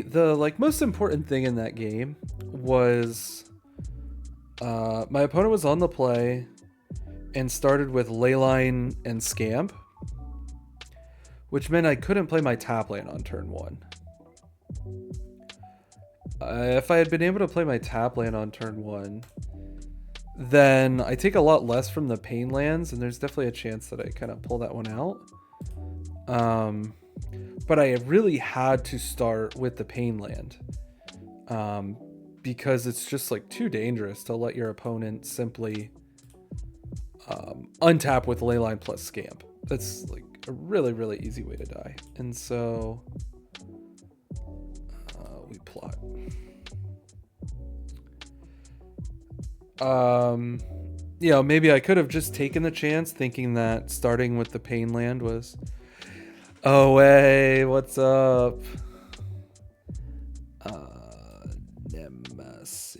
The like most important thing in that game was my opponent was on the play and started with Leyline and Scamp, which meant I couldn't play my tap land on turn 1. If I had been able to play my tap land on turn 1, then I take a lot less from the pain lands, and there's definitely a chance that I kind of pull that one out. But I really had to start with the pain land, because it's just like too dangerous to let your opponent simply untap with Leyline plus Scamp. That's like a really, really easy way to die. And so we plot. You know, maybe I could have just taken the chance thinking that starting with the pain land was... Oh, hey, what's up? Nemesis.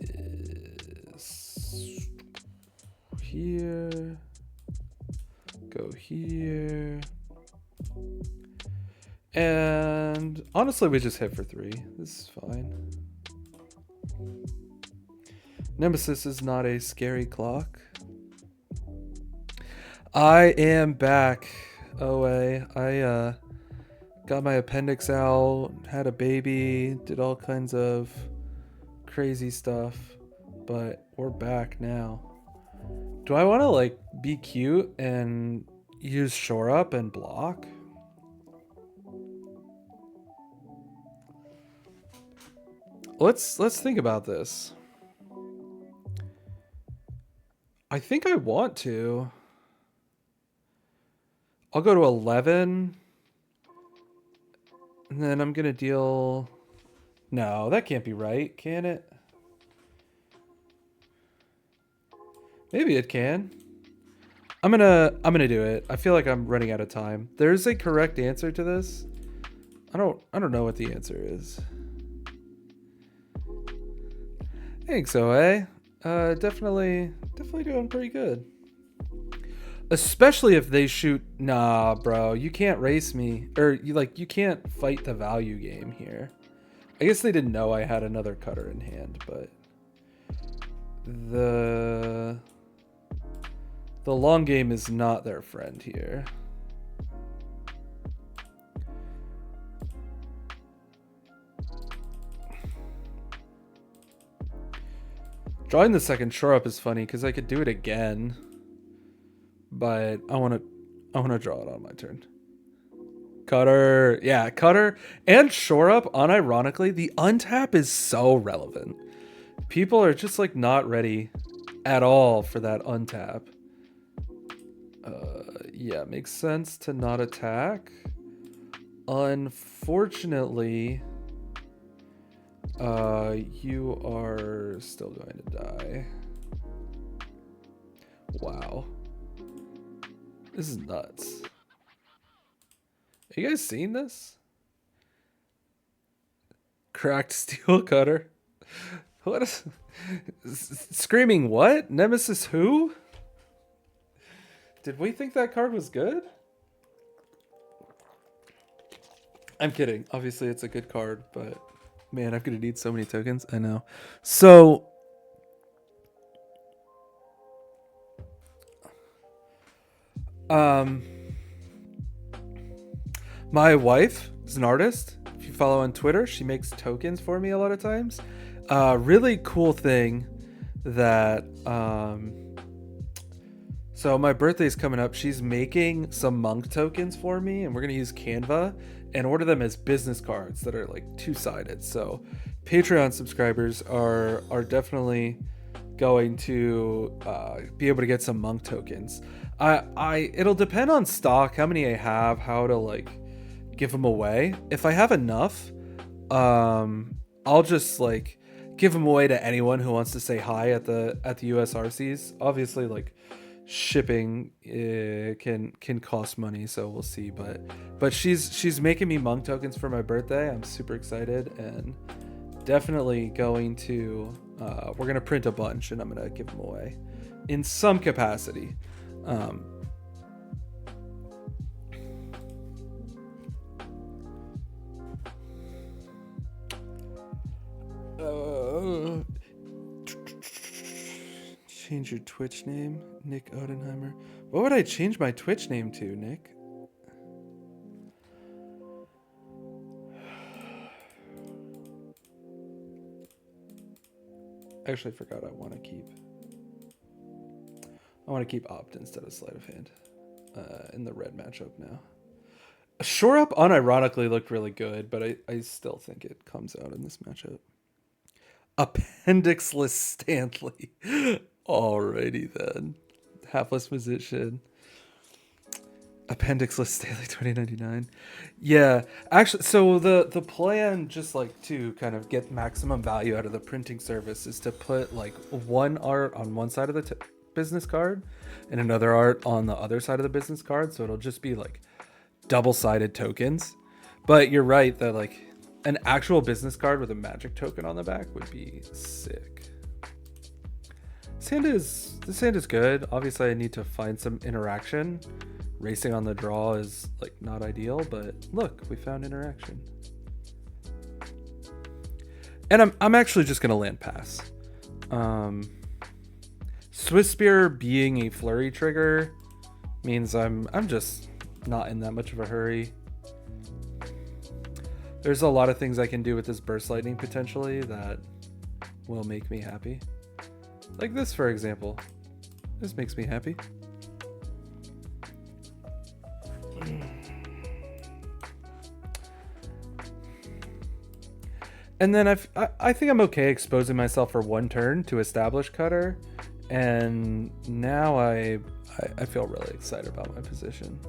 Here. Go here. And honestly, we just hit for 3. This is fine. Nemesis is not a scary clock. I am back. OA. I got my appendix out, had a baby, did all kinds of crazy stuff, but we're back now. Do I want to like be cute and use shore up and block? Let's think about this. I think I want to. I'll go to 11. And then I'm going to deal... No, that can't be right, can it? Maybe it can. I'm gonna do it. I feel like I'm running out of time. There's a correct answer to this. I don't know what the answer is. Thanks, OA. Definitely doing pretty good. Especially if they shoot... Nah, bro, you can't race me. Or, you can't fight the value game here. I guess they didn't know I had another cutter in hand, but... The long game is not their friend here. Drawing the second shore up is funny because I could do it again. But I want to draw it on my turn. Cutter. Yeah, cutter and shore up, unironically, the untap is so relevant. People are just like not ready at all for that untap. Yeah, it makes sense to not attack. Unfortunately, you are still going to die. Wow. This is nuts. Are you guys seeing this? Cracked steel cutter. What is... Screaming what? Nemesis who? Did we think that card was good? I'm kidding. Obviously, it's a good card, but man, I'm gonna need so many tokens. I know. So, my wife is an artist. If you follow on Twitter, she makes tokens for me a lot of times. Really cool thing that so my birthday's coming up. She's making some monk tokens for me, and we're gonna use Canva and order them as business cards that are like two-sided. So Patreon subscribers are definitely going to be able to get some monk tokens. It'll depend on stock, how many I have, how to like give them away. If I have enough, I'll just like give them away to anyone who wants to say hi at the USRCs. Obviously, like shipping can cost money, so we'll see. But she's making me monk tokens for my birthday. I'm super excited and definitely going to. We're gonna print a bunch and I'm gonna give them away in some capacity. Change your Twitch name, Nick Odenheimer. What would I change my Twitch name to, Nick? I actually forgot I want to keep Opt instead of Sleight of Hand in the red matchup now. Shore Up unironically looked really good, but I still think it comes out in this matchup. Appendixless Stanley. Alrighty then. Halfless Musician. Appendixless Stanley 2099. Yeah, actually, so the plan, just like to kind of get maximum value out of the printing service, is to put like one art on one side of the business card and another art on the other side of the business card, so it'll just be like double-sided tokens. But you're right that like an actual business card with a magic token on the back would be sick. This hand is good. Obviously I need to find some interaction. Racing on the draw is like not ideal, but look, we found interaction. And I'm actually just gonna land pass. Swiss Spear being a flurry trigger means I'm just not in that much of a hurry. There's a lot of things I can do with this burst lightning potentially that will make me happy. Like this, for example. This makes me happy. And then I think I'm okay exposing myself for one turn to establish Cutter, and now I feel really excited about my position.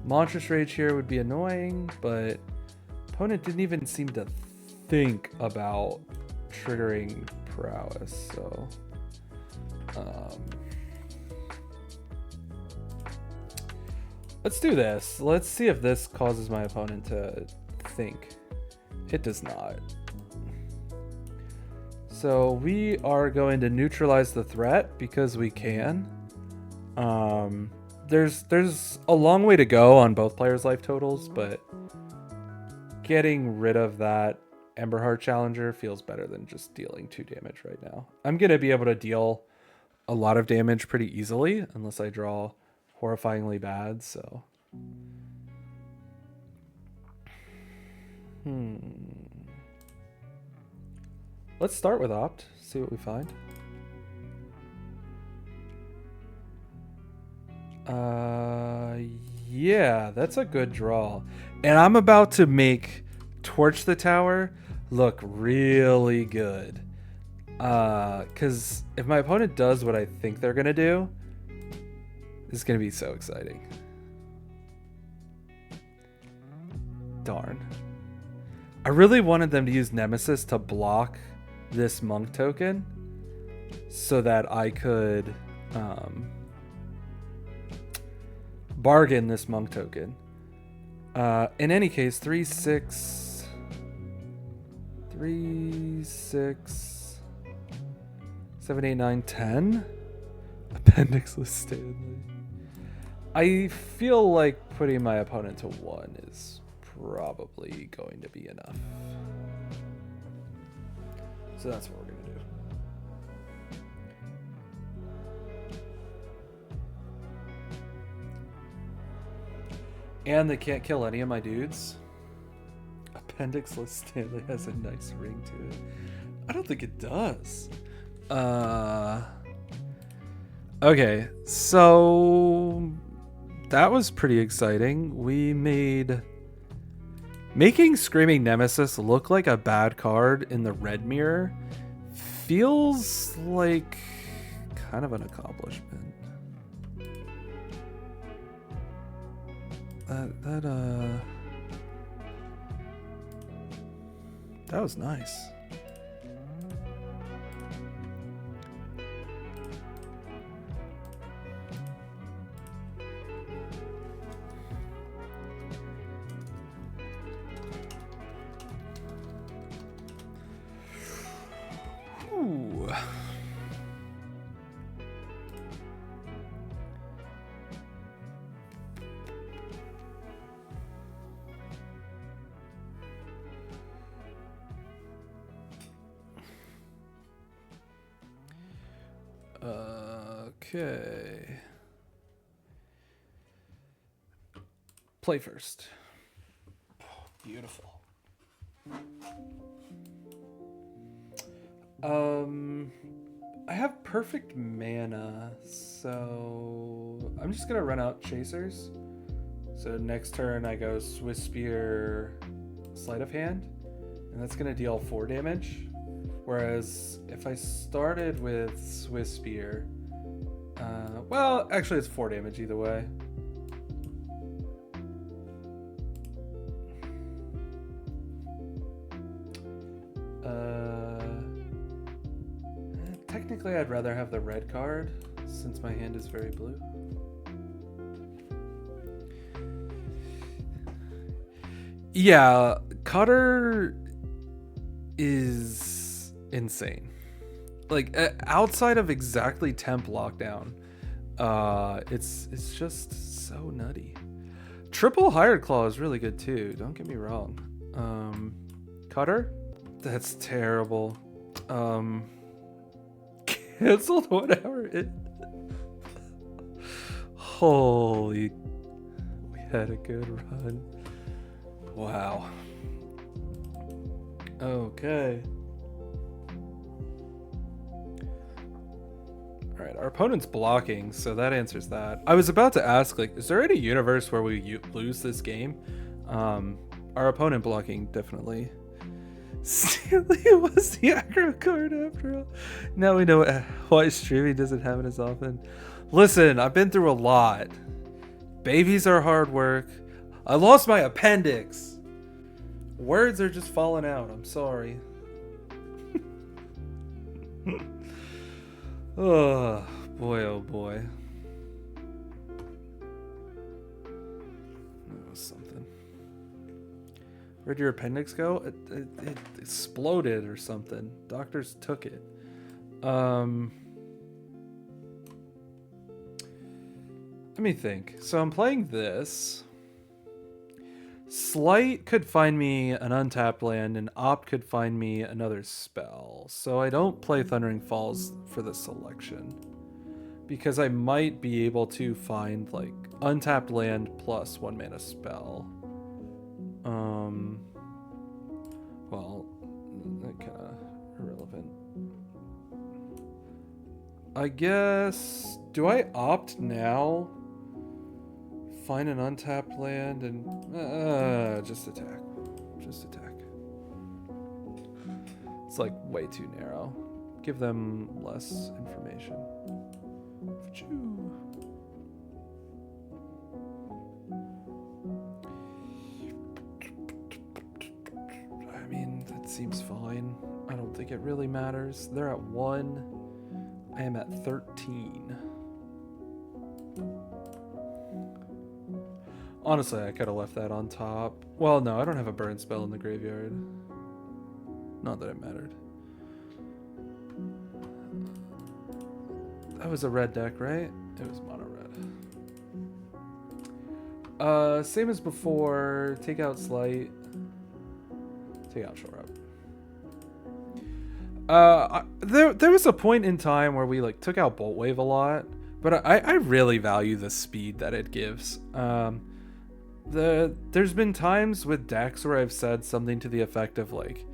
Monstrous Rage here would be annoying, but opponent didn't even seem to think about triggering Prowess, so let's do this. Let's see if this causes my opponent to think. It does not. So we are going to neutralize the threat because we can. There's a long way to go on both players' life totals, but getting rid of that Emberheart Challenger feels better than just dealing 2 damage right now. I'm going to be able to deal a lot of damage pretty easily unless I draw horrifyingly bad, so... Let's start with Opt, see what we find. Yeah, that's a good draw. And I'm about to make Torch the Tower look really good. Because if my opponent does what I think they're going to do, this is going to be so exciting. Darn. I really wanted them to use Nemesis to block this monk token so that I could bargain this monk token. In any case, 3, 6, 7, 8, 9, 10. Appendixless Stanley. I feel like putting my opponent to 1 is probably going to be enough. So that's what we're going to do. And they can't kill any of my dudes. Appendixless Stanley has a nice ring to it. I don't think it does. Okay, so that was pretty exciting. We made... Making Screaming Nemesis look like a bad card in the red mirror feels like kind of an accomplishment. That was nice. Ooh. Okay. Play first. Beautiful. I have perfect mana, so I'm just gonna run out chasers. So next turn I go Swiss Spear, Sleight of Hand, and that's gonna deal 4 damage. Whereas if I started with Swiss Spear, well, actually it's 4 damage either way. Technically, I'd rather have the red card since my hand is very blue. Yeah, Cutter is insane. Like outside of exactly temp lockdown, it's just so nutty. Triple Hired Claw is really good too. Don't get me wrong. Cutter, that's terrible. Canceled 1 hour. Holy, we had a good run. Wow. Okay. All right, our opponent's blocking, so that answers that. I was about to ask, like, is there any universe where we lose this game? Our opponent blocking definitely. Stanley was the aggro card after all. Now we know why streaming doesn't happen as often. Listen, I've been through a lot. Babies are hard work. I lost my appendix. Words are just falling out. I'm sorry. Oh, boy, oh boy. That was something. Where'd your appendix go? It exploded or something. Doctors took it. Let me think. So I'm playing this. Slight could find me an untapped land, and Opt could find me another spell. So I don't play Thundering Falls for this selection, because I might be able to find like untapped land plus 1 mana spell. Well, that kind of irrelevant. I guess, do I opt now? Find an untapped land and just attack. Just attack. It's like way too narrow. Give them less information. I mean, that seems fine. I don't think it really matters. They're at 1. I am at 13. Honestly, I could have left that on top. Well, no, I don't have a burn spell in the graveyard. Not that it mattered. That was a red deck, right? It was mono red. Same as before. Take out Slight. Take out Shore Up. There was a point in time where we like took out Bolt Wave a lot, but I really value the speed that it gives. There's been times with decks where I've said something to the effect of like,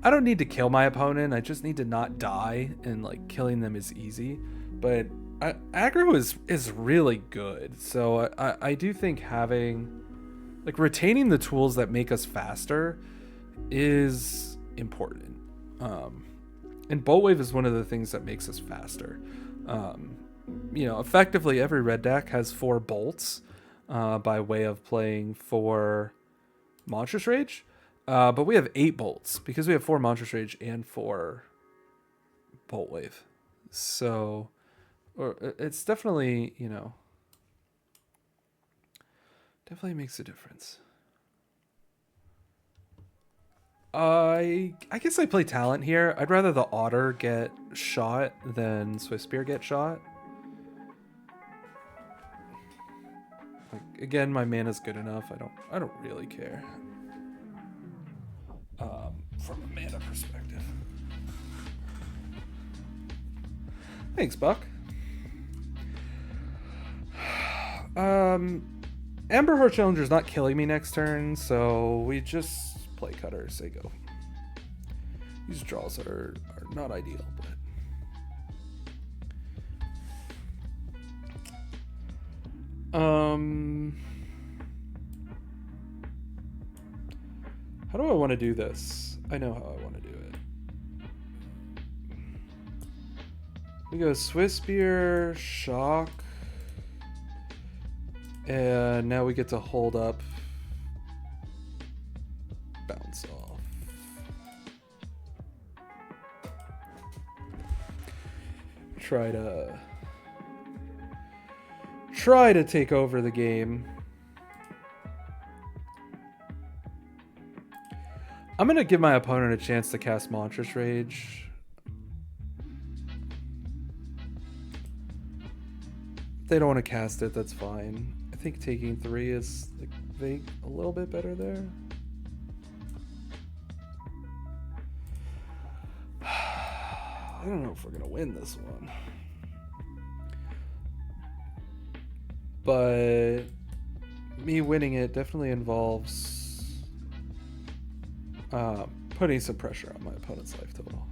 I don't need to kill my opponent, I just need to not die, and like killing them is easy. But aggro is really good, so I do think having like retaining the tools that make us faster is important. And Bolt Wave is one of the things that makes us faster. You know, effectively every red deck has 4 bolts. By way of playing 4 Monstrous Rage. But we have 8 bolts because we have 4 Monstrous Rage and 4 Bolt Wave. So it's definitely, you know, definitely makes a difference. I guess I play Talent here. I'd rather the Otter get shot than Swiss Spear get shot. Like, again, my mana's good enough. I don't really care. From a mana perspective. Thanks, Buck. Amberheart Challenger's not killing me next turn, so we just play Cutter, say go. These draws are not ideal, but... How do I want to do this? I know how I want to do it. We go Swiss Beer, Shock, and now we get to hold up, bounce off. Try to take over the game. I'm gonna give my opponent a chance to cast Monstrous Rage. If they don't want to cast it, that's fine. I think taking 3 is like a little bit better there. I don't know if we're gonna win this one, but me winning it definitely involves putting some pressure on my opponent's life total.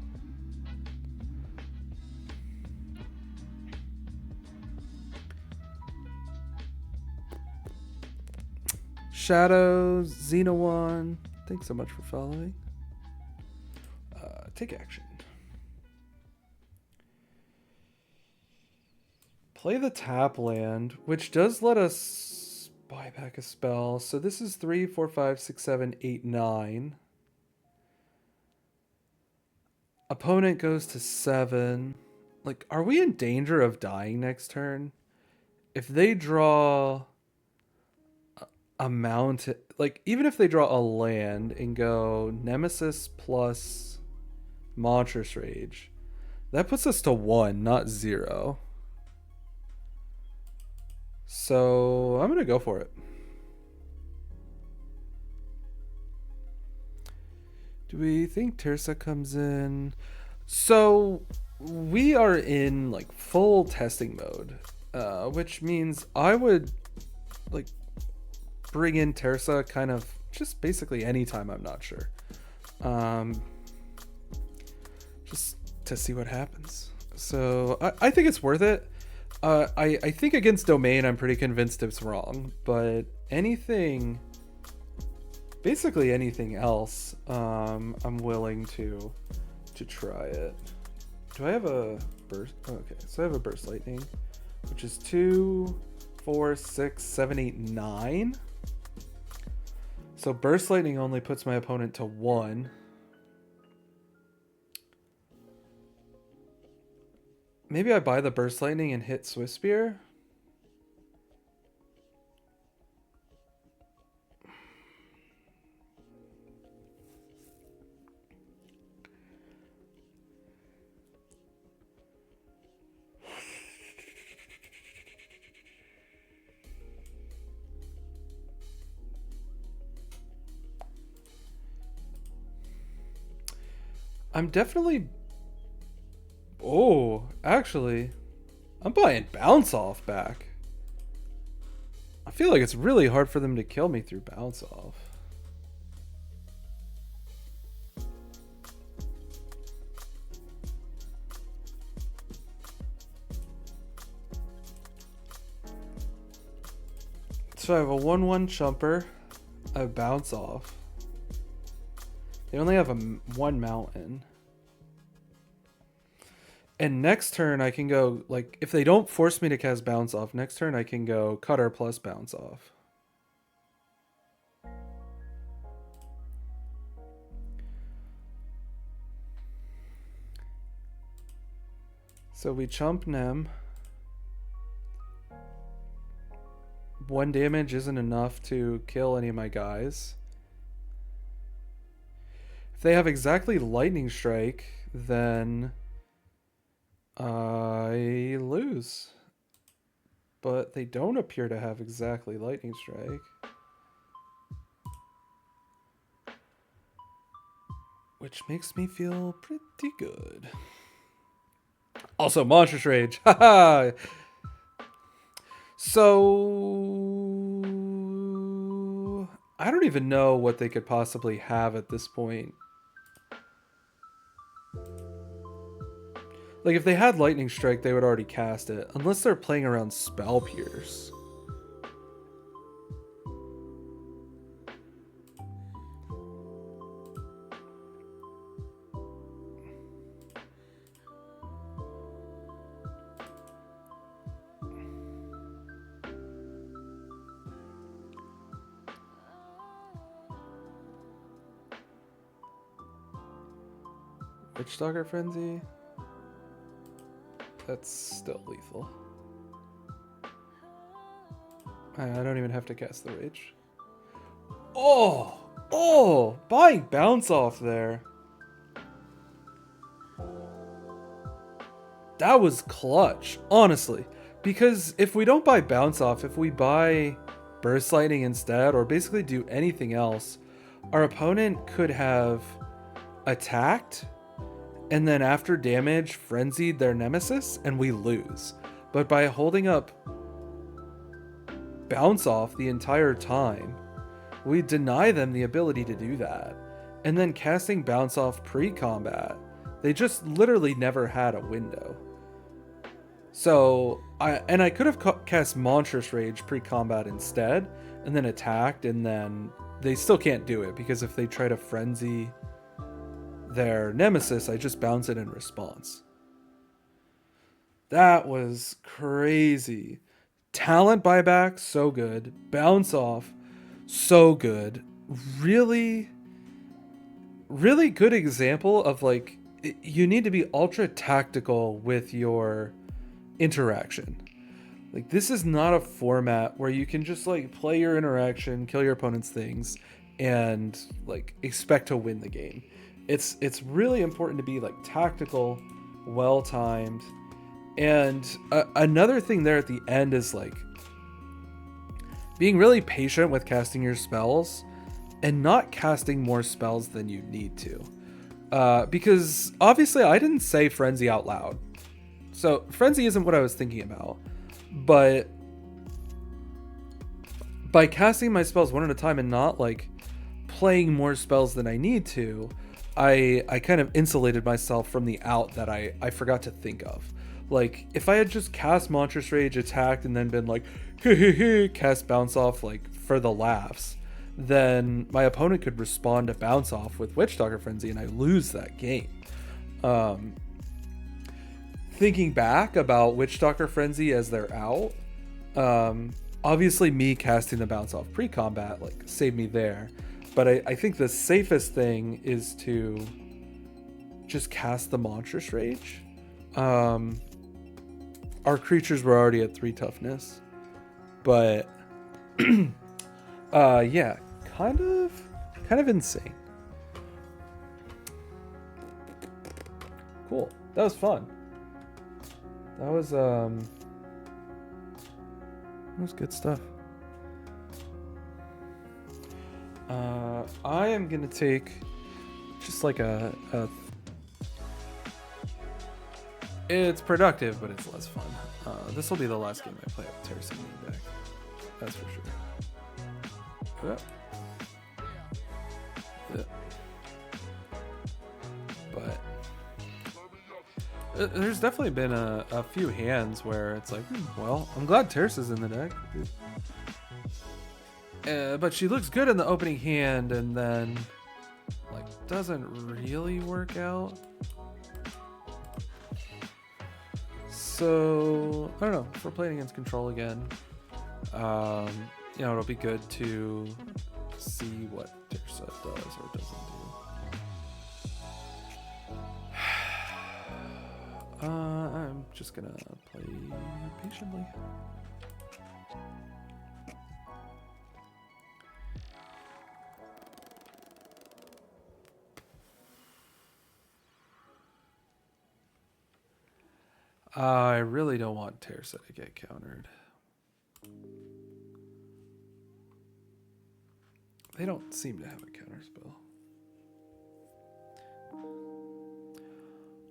Shadows, Xenowan, thanks so much for following. Take action. Play the tap land, which does let us buy back a spell. So this is 3, 4, 5, 6, 7, 8, 9. Opponent goes to 7. Like, are we in danger of dying next turn? If they draw a mountain, like, even if they draw a land and go Nemesis plus Monstrous Rage, that puts us to 1, not 0. So I'm going to go for it. Do we think Tirsa comes in? So we are in like full testing mode, which means I would like bring in Tirsa kind of just basically anytime I'm not sure. Just to see what happens. So I think it's worth it. I think against Domain I'm pretty convinced it's wrong, but basically anything else, I'm willing to try it. Do I have a burst? Okay, so I have a burst lightning, which is 2, 4, 6, 7, 8, 9. So burst lightning only puts my opponent to 1. Maybe I buy the burst lightning and hit Swiss Spear. I'm definitely... Oh, actually, I'm buying Bounce Off back. I feel like it's really hard for them to kill me through Bounce Off. So I have a 1/1 Chumper. I have Bounce Off. They only have 1 mountain. And next turn I can go, like, if they don't force me to cast Bounce Off, next turn I can go Cutter plus Bounce Off. So we chump Nem. 1 damage isn't enough to kill any of my guys. If they have exactly Lightning Strike, then I lose. But they don't appear to have exactly Lightning Strike. Which makes me feel pretty good. Also, Monstrous Rage. Haha. So I don't even know what they could possibly have at this point. Like, if they had Lightning Strike, they would already cast it. Unless they're playing around Spell Pierce. Witchstalker Frenzy? That's still lethal. I don't even have to cast the Rage. Oh! Oh! Buying Bounce Off there. That was clutch, honestly. Because if we don't buy Bounce Off, if we buy Burst Lightning instead, or basically do anything else, our opponent could have attacked, and then after damage, frenzied their nemesis, and we lose. But by holding up Bounce Off the entire time, we deny them the ability to do that. And then casting Bounce Off pre-combat, they just literally never had a window. So, I could have cast Monstrous Rage pre-combat instead, and then attacked, and then they still can't do it, because if they try to frenzy their nemesis, I just bounce it in response. That was crazy. Talent buyback, so good. Bounce Off, so good. Really, really good example of, like, you need to be ultra tactical with your interaction. Like, this is not a format where you can just, like, play your interaction, kill your opponent's things, and, like, expect to win the game. It's really important to be, like, tactical, well-timed. And another thing there at the end is, like, being really patient with casting your spells and not casting more spells than you need to. Because obviously I didn't say Frenzy out loud. So Frenzy isn't what I was thinking about. But by casting my spells one at a time and not, like, playing more spells than I need to, I kind of insulated myself from the out that I forgot to think of. Like, if I had just cast Monstrous Rage, attacked, and then been like, cast Bounce Off, like, for the laughs, then my opponent could respond to Bounce Off with Witchstalker Frenzy, and I lose that game. Thinking back about Witchstalker Frenzy as they're out, obviously me casting the Bounce Off pre-combat, like, saved me there. But I think the safest thing is to just cast the Monstrous Rage. Our creatures were already at 3 toughness. But yeah, kind of insane. Cool. That was fun. That was good stuff. I am gonna take just like a it's productive, but it's less fun. This will be the last game I play with Terrace in the deck. That's for sure. Yeah. But there's definitely been a few hands where it's like, well, I'm glad Terrace is in the deck. But she looks good in the opening hand, and then, like, doesn't really work out. So I don't know. If we're playing against Control again, it'll be good to see what Terrace does or doesn't do. I'm just gonna play patiently. I really don't want Terza to get countered. They don't seem to have a counter spell.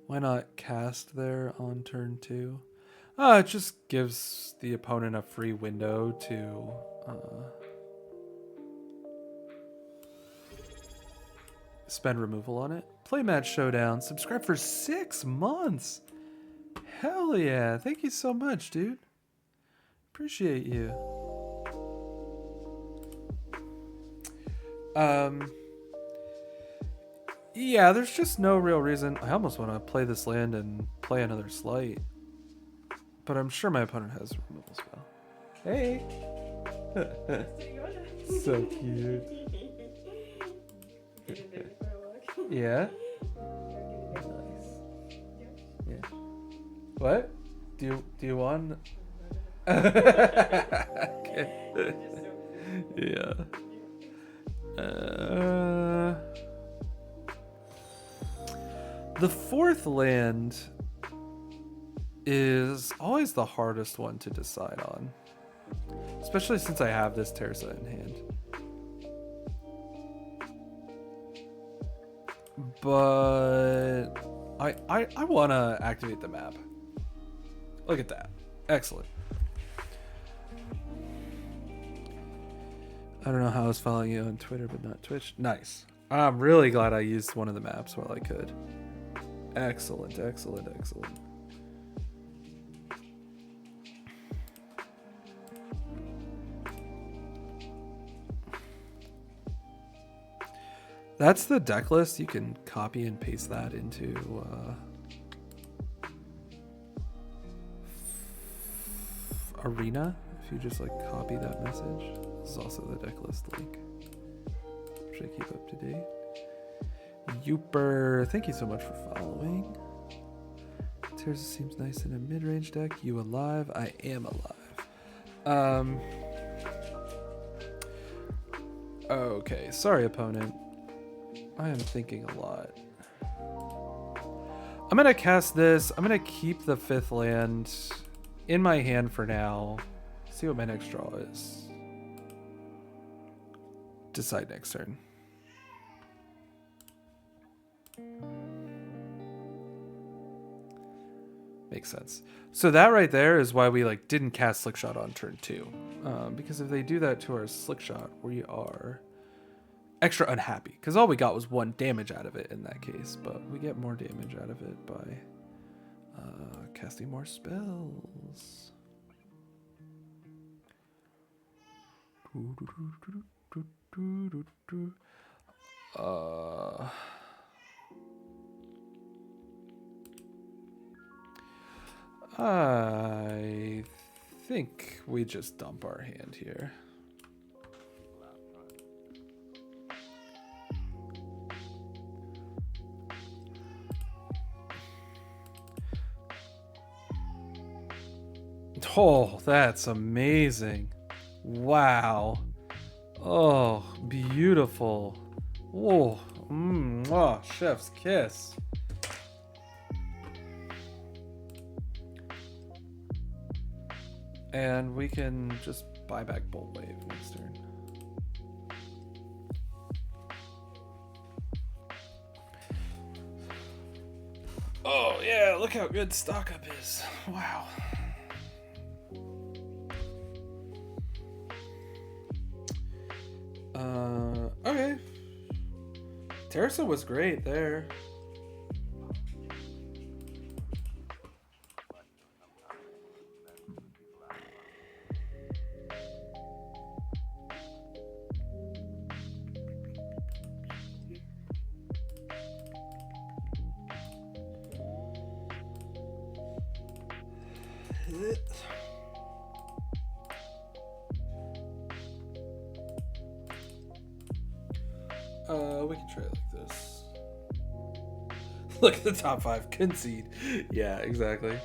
Why not cast there on turn 2? It just gives the opponent a free window to spend removal on it. Play Match Showdown. Subscribe for 6 months. Hell yeah. Thank you so much, dude. Appreciate you. Yeah, there's just no real reason. I almost want to play this land and play another Slight. But I'm sure my opponent has a removal spell. Hey! So cute. Yeah? Yeah. What? Do you want? Okay. Yeah. The 4th land is always the hardest one to decide on, especially since I have this Terza in hand. But I want to activate the map. Look at that. Excellent. I don't know how I was following you on Twitter, but not Twitch. Nice. I'm really glad I used one of the maps while I could. Excellent, excellent, excellent. That's the deck list. You can copy and paste that into Arena if you just like copy that message. This is also the deck list link. Should I keep up to date? Youper, thank you so much for following. Terza seems nice in a mid-range deck. You alive? I am alive. Okay, sorry opponent. I am thinking a lot. I'm gonna cast this. I'm gonna keep the 5th land in my hand for now. See what my next draw is. Decide next turn. Makes sense. So that right there is why we like didn't cast Slickshot on turn 2. Because if they do that to our Slickshot, we are extra unhappy. Because all we got was 1 damage out of it in that case. But we get more damage out of it by casting more spells. I think we just dump our hand here. Oh, that's amazing. Wow. Oh, beautiful. Oh, oh, chef's kiss. And we can just buy back Bolt Wave next turn. Oh yeah, look how good stock up is. Wow. Okay. Terza was great there. We can try it like this. Look at the top 5. Concede. Yeah, exactly.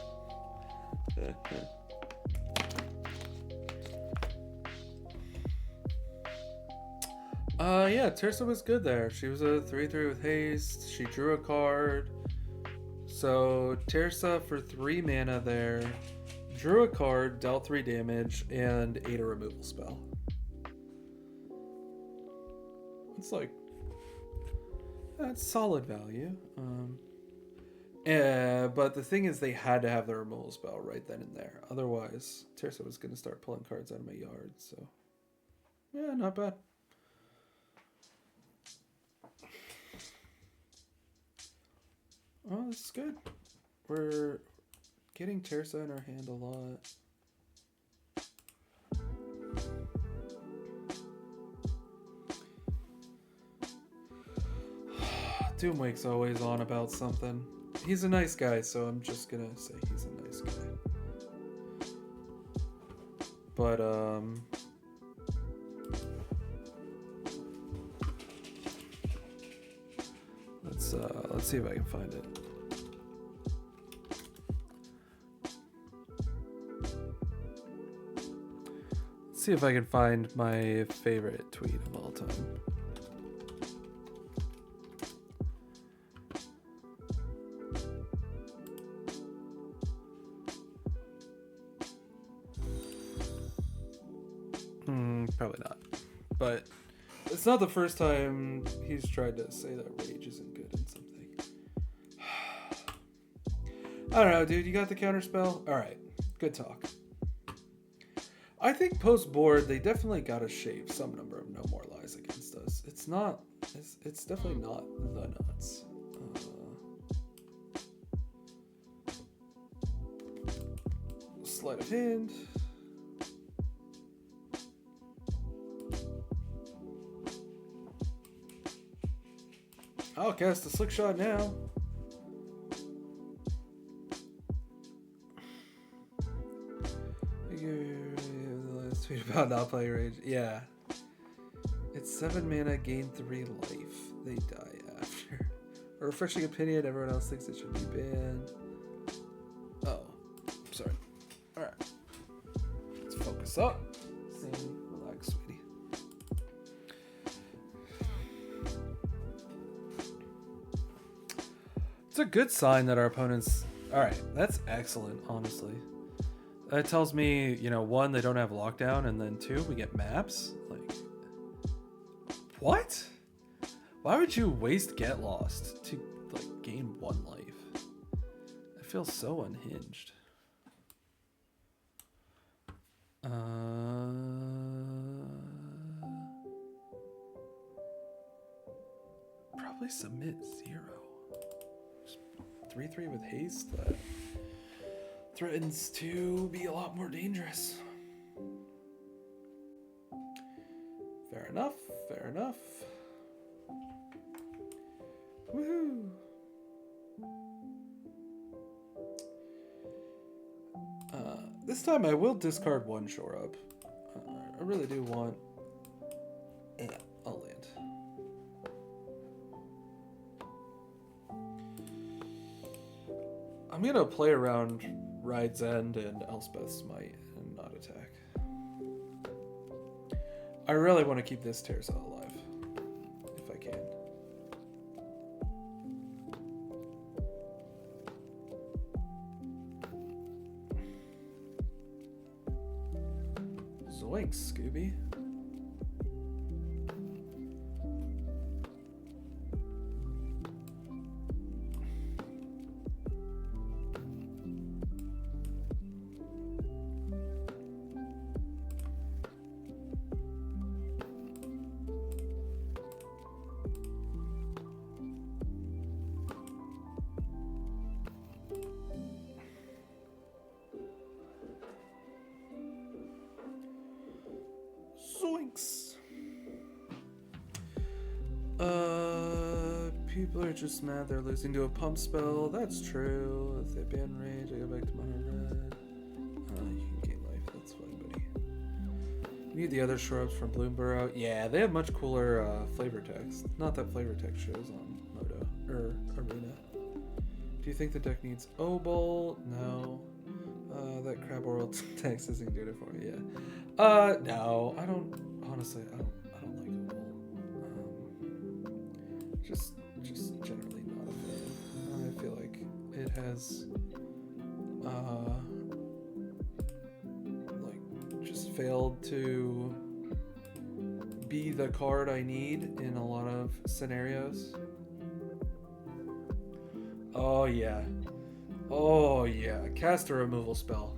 Yeah, Terza was good there. She was a 3/3 with haste. She drew a card. So Terza for 3 mana there. Drew a card, dealt 3 damage, and ate a removal spell. It's like, that's solid value. But the thing is, they had to have the removal spell right then and there. Otherwise, Tirsa was going to start pulling cards out of my yard. So, yeah, not bad. Oh, this is good. We're getting Tirsa in our hand a lot. Doomwake's always on about something. He's a nice guy, so I'm just gonna say he's a nice guy. But, let's see if I can find it. Let's see if I can find my favorite tweet of all time. Probably not. But it's not the first time he's tried to say that rage isn't good in something. I don't know, dude. You got the counterspell? Alright. Good talk. I think post-board, they definitely gotta shave some number of No More Lies against us. It's not... It's definitely not the nuts. Sleight of hand. I'll cast a Slick Shot now. The last tweet about not playing Rage. Yeah. It's 7 mana, gain 3 life. They die after. A refreshing opinion, everyone else thinks it should be banned. Oh. Sorry. Alright. Let's focus up. Relax, sweetie. It's a good sign that our opponents... Alright, that's excellent, honestly. That tells me, you know, 1, they don't have lockdown, and then 2, we get maps. Like, what? Why would you waste Get Lost to, like, gain 1 life? I feel so unhinged. Probably submit 0. 3/3 with haste, that threatens to be a lot more dangerous. Fair enough, fair enough. Woohoo! This time I will discard 1 shore up. I really do want... I'll land. I'm gonna play around Ride's End and Elspeth's Might and not attack. I really want to keep this Tirsa alive, if I can. Zoinks, Scooby. Zoinks. People are just mad they're losing to a pump spell. That's true. If they ban rage, I go back to mono red. You can gain life. That's fine, buddy. You need the other shrubs from Bloomborough. Yeah, they have much cooler flavor text. Not that flavor text shows on Moto or Arena. Do you think the deck needs Obol? No. That crab oral text isn't good for me. Yeah. No, I don't. Honestly, I don't like Obol. Just generally not a fan. I feel like it has, like, just failed to be the card I need in a lot of scenarios. Oh yeah. Oh yeah. Cast a removal spell.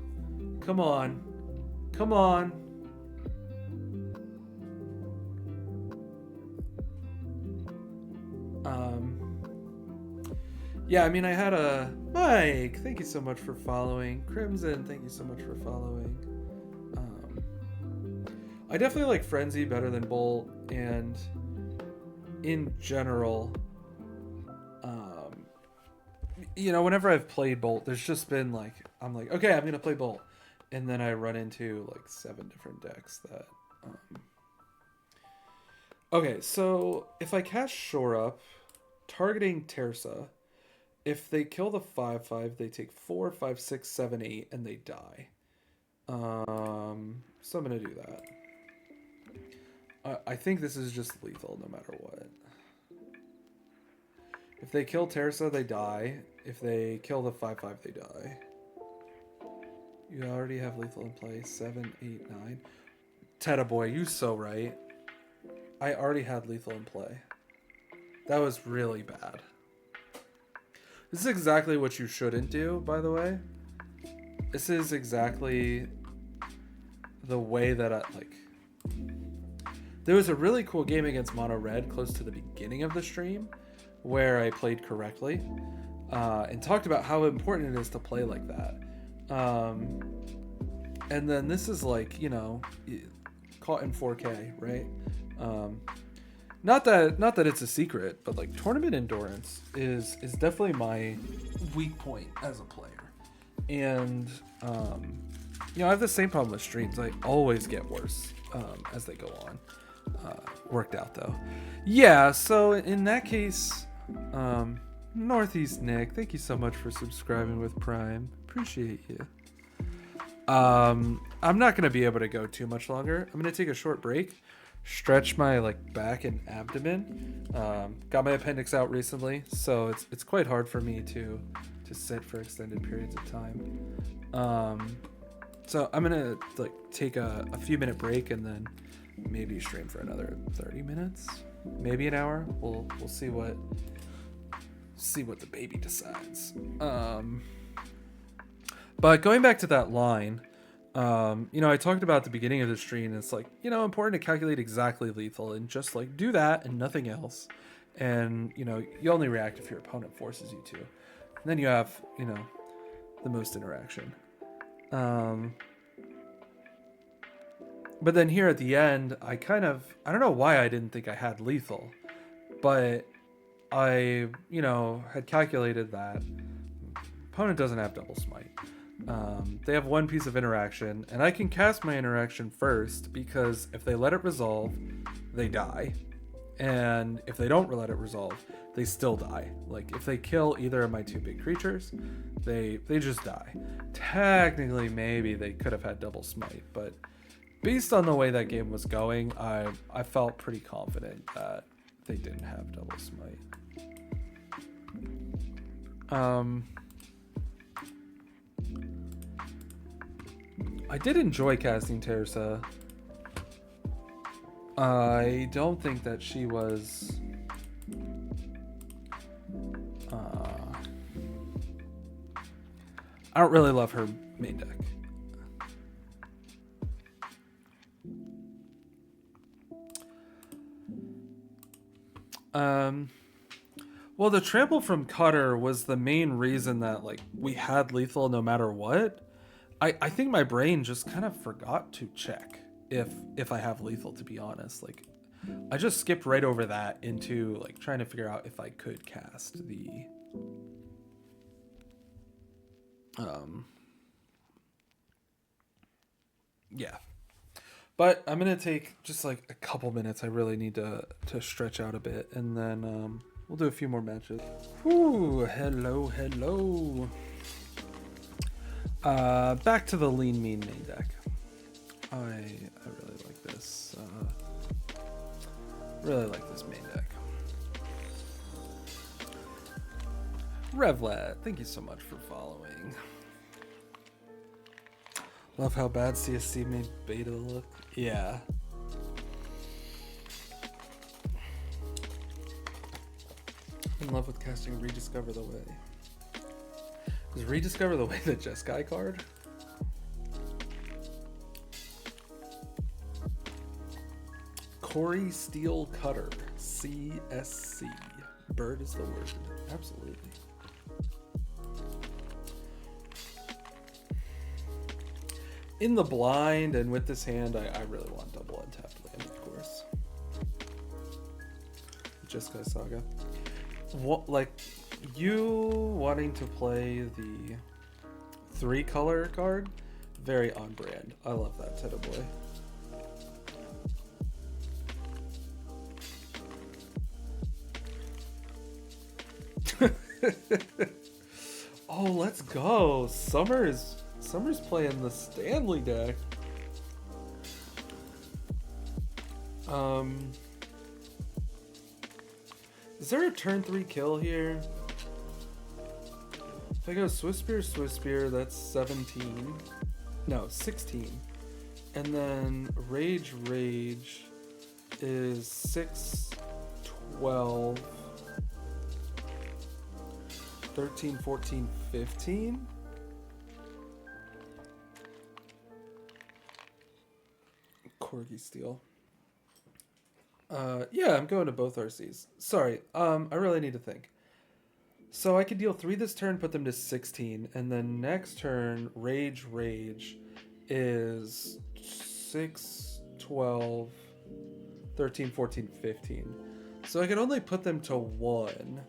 Come on. Come on. Yeah, I mean, I had a Mike. Thank you so much for following. Crimson, thank you so much for following. I definitely like Frenzy better than Bolt, and in general, you know, whenever I've played Bolt, there's just been like, I'm like, okay, I'm gonna play Bolt, and then I run into like 7 different decks that. Okay, so if I cast Shore Up, targeting Tersa, if they kill the 5/5, they take 4, 5, 6, 7, 8, and they die. So I'm gonna do that. I think this is just lethal no matter what. If they kill Tersa, they die. If they kill the 5/5, they die. You already have lethal in play. 7, 8, 9. Teta boy, you so right. I already had lethal in play. That was really bad. This is exactly what you shouldn't do, by the way. This is exactly the way that I like. There was a really cool game against Mono Red close to the beginning of the stream where I played correctly and talked about how important it is to play like that. And then this is like, you know, caught in 4K, right? Not that it's a secret, but like tournament endurance is definitely my weak point as a player. And you know, I have the same problem with streams. I always get worse as they go on. Worked out though. Yeah, so in that case, Northeast Nick, thank you so much for subscribing with Prime. Appreciate you. I'm not gonna be able to go too much longer. I'm gonna take a short break, stretch my like back and abdomen. Got my appendix out recently, so it's quite hard for me to sit for extended periods of time. So I'm gonna like take a few minute break and then maybe stream for another 30 minutes, maybe an hour. We'll see what the baby decides. But going back to that line, you know, I talked about at the beginning of the stream, it's like, you know, important to calculate exactly lethal and just like do that and nothing else. And, you know, you only react if your opponent forces you to. And then you have, you know, the most interaction. But then here at the end, I don't know why I didn't think I had lethal, but I, you know, had calculated that opponent doesn't have double smite. They have one piece of interaction, and I can cast my interaction first because if they let it resolve, they die. And if they don't let it resolve, they still die. Like, if they kill either of my 2 big creatures, they just die. Technically, maybe they could have had double smite, but based on the way that game was going, I felt pretty confident that they didn't have double smite. I did enjoy casting Tersa. I don't think that she was... I don't really love her main deck. Well, the trample from Cutter was the main reason that like we had lethal no matter what. I think my brain just kind of forgot to check if I have lethal, to be honest. Like, I just skipped right over that into like trying to figure out if I could cast the yeah. But I'm gonna take just like a couple minutes. I really need to stretch out a bit, and then we'll do a few more matches. Whoo, hello. Back to the lean mean main deck. I really like this. Really like this main deck. Revlat, thank you so much for following. Love how bad CSC made beta look. Yeah. In love with Casting Rediscover the Way. Is Rediscover the Way the Jeskai card? Cori-Steel Cutter. CSC. Bird is the word. Absolutely. In the blind and with this hand, I really want double untapped land, of course. Jeskai Saga. What, like, you wanting to play the 3-color card? Very on brand. I love that, Teta Boy. Oh, let's go. Summer's playing the Stanley deck. Is there a turn 3 kill here? If I go Swiss Spear, that's 17. No, 16. And then Rage is 6, 12, 13, 14, 15. Cori-Steel. Yeah, I'm going to both RCs. Sorry, I really need to think. So I could deal 3 this turn, put them to 16, and then next turn, Rage is 6, 12, 13, 14, 15. So I can only put them to 1.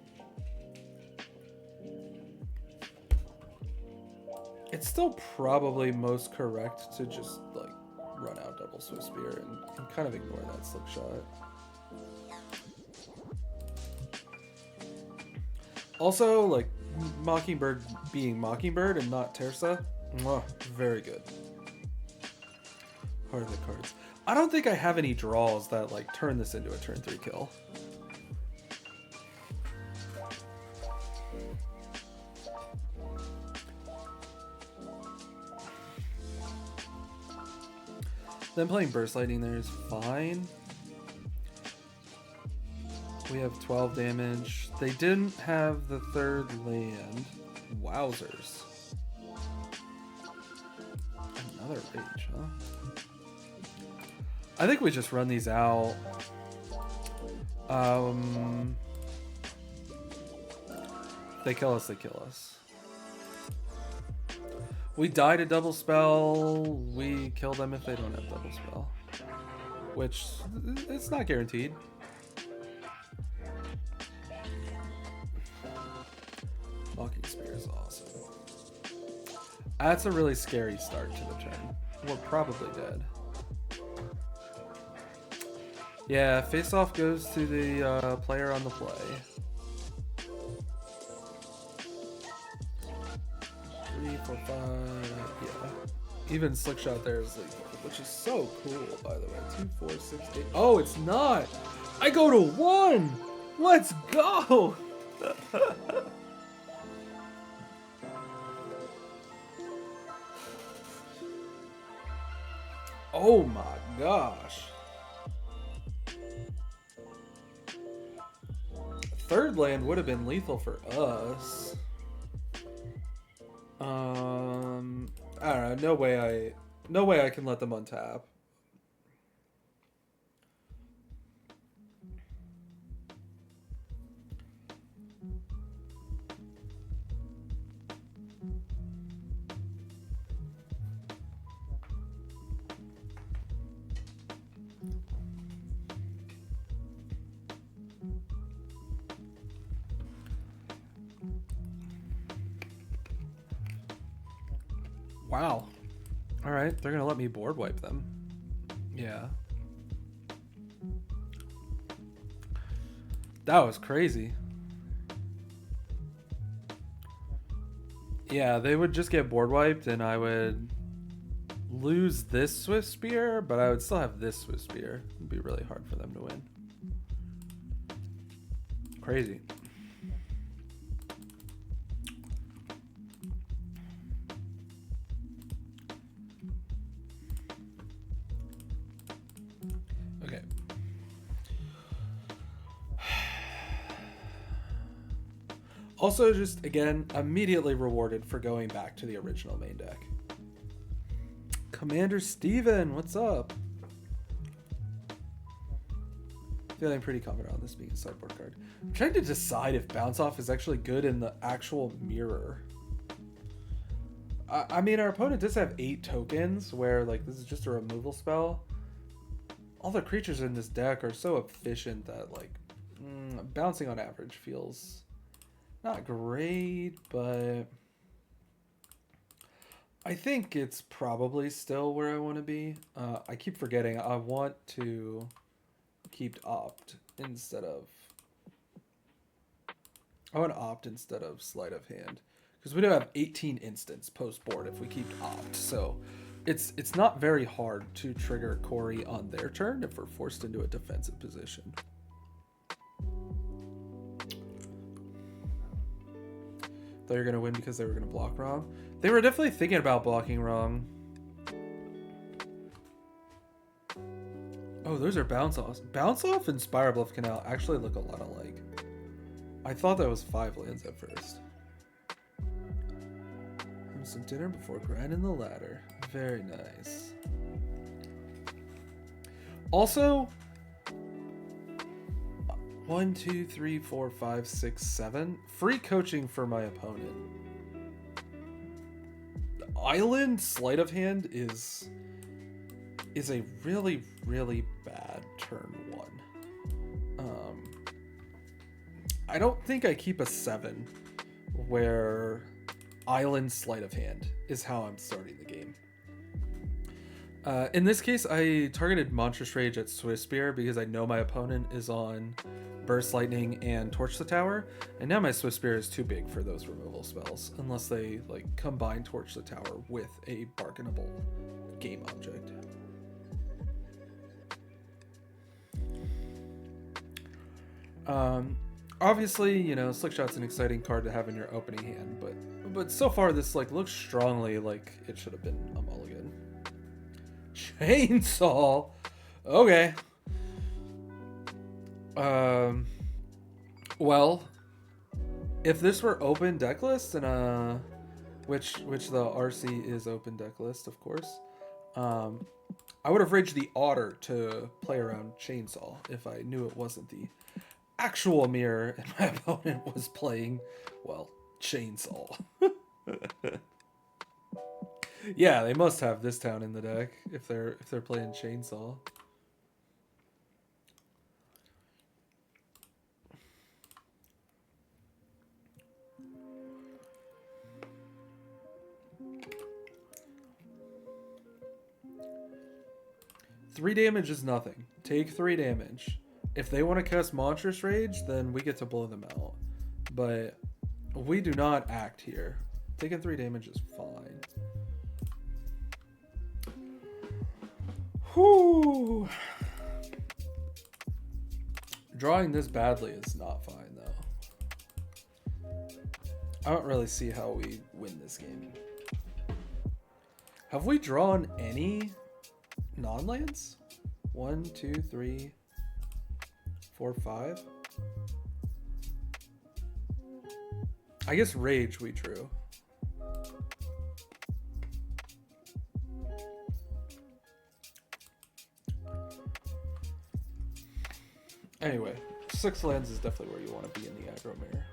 It's still probably most correct to just, like, run out double Swiss Spear and kind of ignore that slip shot. Also, like, Mockingbird being Mockingbird and not Tersa, very good. Heart of the cards. I don't think I have any draws that, like, turn this into a turn 3 kill. Them playing Burst Lightning there is fine. We have 12 damage. They didn't have the 3rd land. Wowzers. Another Rage, huh? I think we just run these out. They kill us, they kill us. We die to double spell. We kill them if they don't have double spell. Which, it's not guaranteed. Mocking Spear is awesome. That's a really scary start to the turn. We're probably dead. Yeah, face off goes to the player on the play. 3, 4, 5, yeah. Even Slick Shot there is lethal, which is so cool, by the way. 2, 4, 6, 8. Oh, it's not! I go to 1! Let's go! Oh my gosh. 3rd land would have been lethal for us. I don't know. No way I can let them untap. Wow. Alright, they're gonna let me board wipe them. Yeah. That was crazy. Yeah, they would just get board wiped and I would lose this Swift Spear, but I would still have this Swift Spear. It'd be really hard for them to win. Crazy. Also, just again, immediately rewarded for going back to the original main deck. Commander Steven, what's up? Feeling pretty confident on this being a sideboard card. I'm trying to decide if Bounce Off is actually good in the actual mirror. I mean, our opponent does have 8 tokens, where like this is just a removal spell. All the creatures in this deck are so efficient that like bouncing on average feels not great, but I think it's probably still where I want to be. I keep forgetting I want to keep opt instead of sleight of hand, because we do have 18 instants post board if we keep opt, so it's not very hard to trigger Cori on their turn if we're forced into a defensive position. Thought you were gonna win because they were gonna block wrong. They were definitely thinking about blocking wrong. Oh, those are Bounce Offs. Bounce Off and Spire Bluff Canal actually look a lot alike. I thought that was 5 lands at first. Have some dinner before grinding the ladder. Very nice. Also, 1, 2, 3, 4, 5, 6, 7. Free coaching for my opponent. Island Sleight of Hand is a really, really bad turn 1. I don't think I keep a 7 where Island Sleight of Hand is how I'm starting the game. In this case, I targeted Monstrous Rage at Swiss Spear because I know my opponent is on Burst Lightning and Torch the Tower, and now my Swiss Spear is too big for those removal spells, unless they like combine Torch the Tower with a bargainable game object. Obviously, you know, Slickshot's an exciting card to have in your opening hand, but so far this like looks strongly like it should have been a mulligan. Chainsaw. Okay. Well, if this were open deck list and which the RC is open deck list, of course. I would have raged the Otter to play around Chainsaw if I knew it wasn't the actual mirror and my opponent was playing, well, Chainsaw. Yeah, they must have this town in the deck if they're playing Chainsaw. Three damage is nothing. Take 3 damage. If they want to cast Monstrous Rage, then we get to blow them out. But we do not act here. Taking 3 damage is fine. Whew. Drawing this badly is not fine, though. I don't really see how we win this game. Have we drawn any non-lands? 1, 2, 3, 4, 5. I guess Rage we drew. Anyway, 6 lands is definitely where you want to be in the aggro mirror.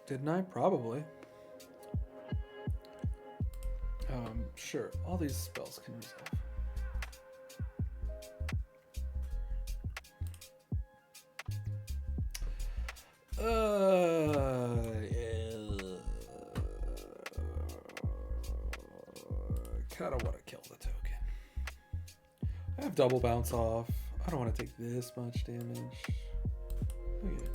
Didn't I? Probably. Sure. All these spells can resolve. Kinda want to kill the token. I have double bounce off. I don't want to take this much damage. Okay.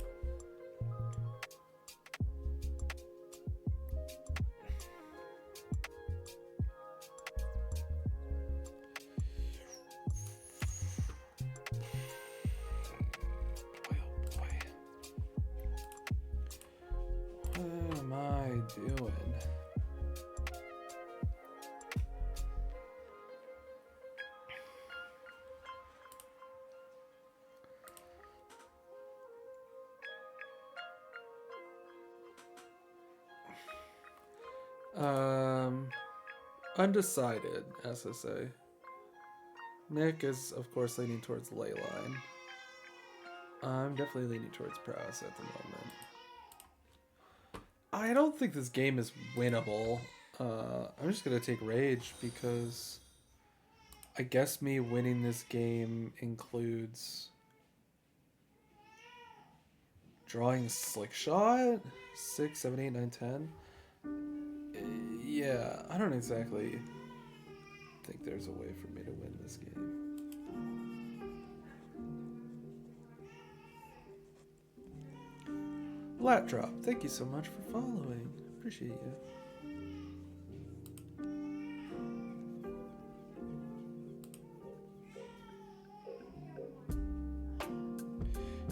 Undecided, SSA. Nick is, of course, leaning towards Leyline. I'm definitely leaning towards Prowess at the moment. I don't think this game is winnable. I'm just going to take Rage because I guess me winning this game includes drawing Slick Shot? 6, 7, 8, 9, 10? Yeah, I don't exactly think there's a way for me to win this game. Lat Drop, thank you so much for following. Appreciate you.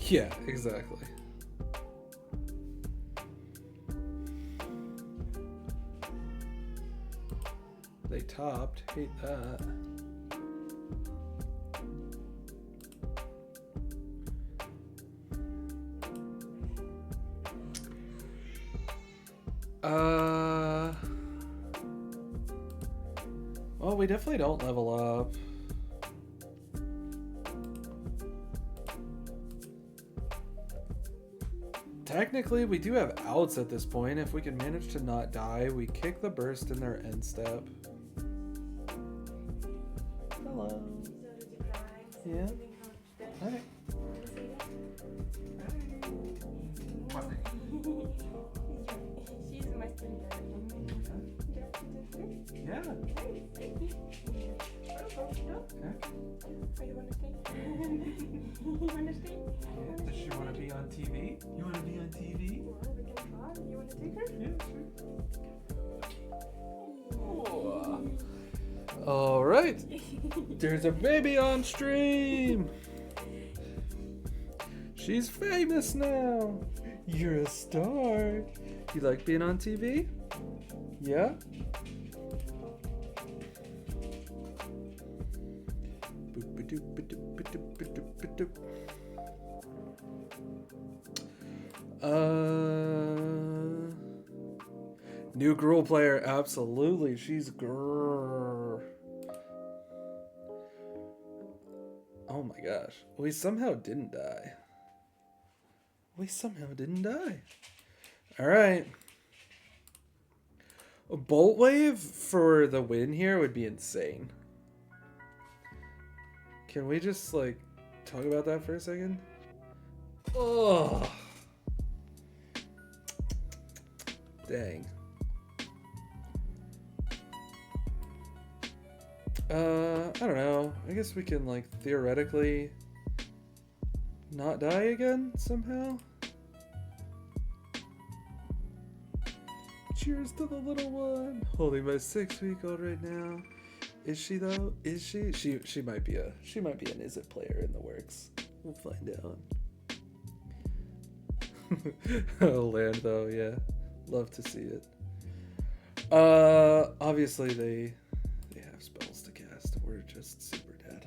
Yeah, exactly. They topped. Hate that. Well, we definitely don't level up. Technically, we do have outs at this point. If we can manage to not die, we kick the burst in their end step. Hello. Yeah. Hi. She's my friend. Yeah. Thank you. Yeah. Oh, you want to stay? You want to stay? Yeah. Does she want to be on TV? You want to be on TV? Well, we can try. You want to take her? Yeah, sure. All right. There's a baby on stream. She's famous now. You're a star. You like being on TV? Yeah? New girl player, absolutely. She's grrr. Oh my gosh. We somehow didn't die. Alright. A Bolt Wave for the win here would be insane. Can we just, like, talk about that for a second? Oh. Dang. I don't know. I guess we can, like, theoretically not die again somehow. Cheers to the little one. Holding my 6-week-old right now. Is she though? Is she? She might be an Izzet player in the works. We'll find out. Oh, land though, yeah. Love to see it. Obviously they have spells to cast. We're just super dead.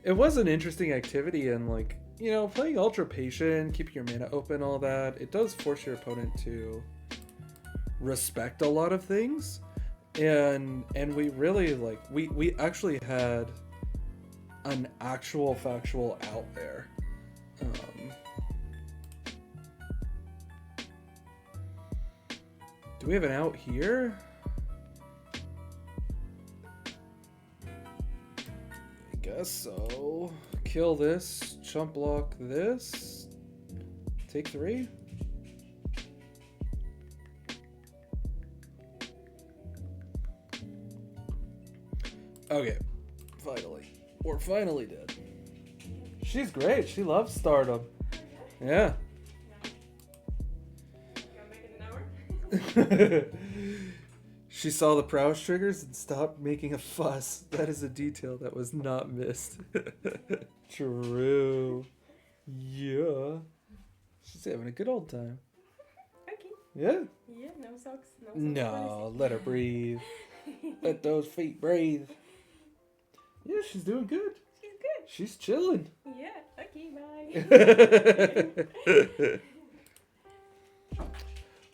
It was an interesting activity, and like, you know, playing Ultra Patient, keeping your mana open, all that, it does force your opponent to respect a lot of things. And we really, like, we actually had an actual factual out there. Do we have an out here? I guess so. Kill this, chump block this, take 3. Okay, finally. We're finally dead. She's great. She loves Stardom. Yeah. She saw the Prowess triggers and stopped making a fuss. That is a detail that was not missed. True. Yeah. She's having a good old time. Okay. Yeah. Yeah, no socks. No, let her breathe. Let those feet breathe. Yeah, she's doing good. She's good. She's chilling. Yeah, okay,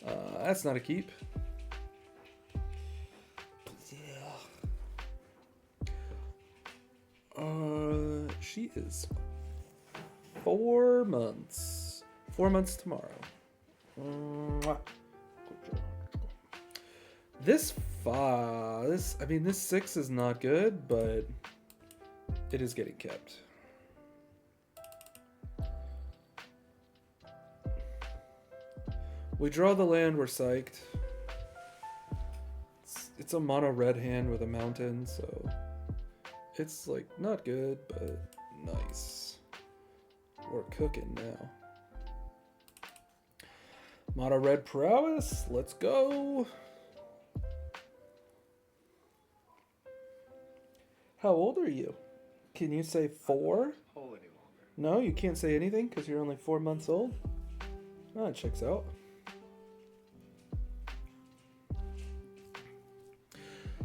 bye. That's not a keep. Yeah. She is 4 months. 4 months tomorrow. Mwah. This I mean, this 6 is not good, but it is getting kept. We draw the land, we're psyched. It's a mono red hand with a mountain, so it's like not good, but nice. We're cooking now. Mono red prowess, let's go. How old are you? Can you say 4? Hold any longer. No, you can't say anything because you're only 4 months old? Oh, it checks out.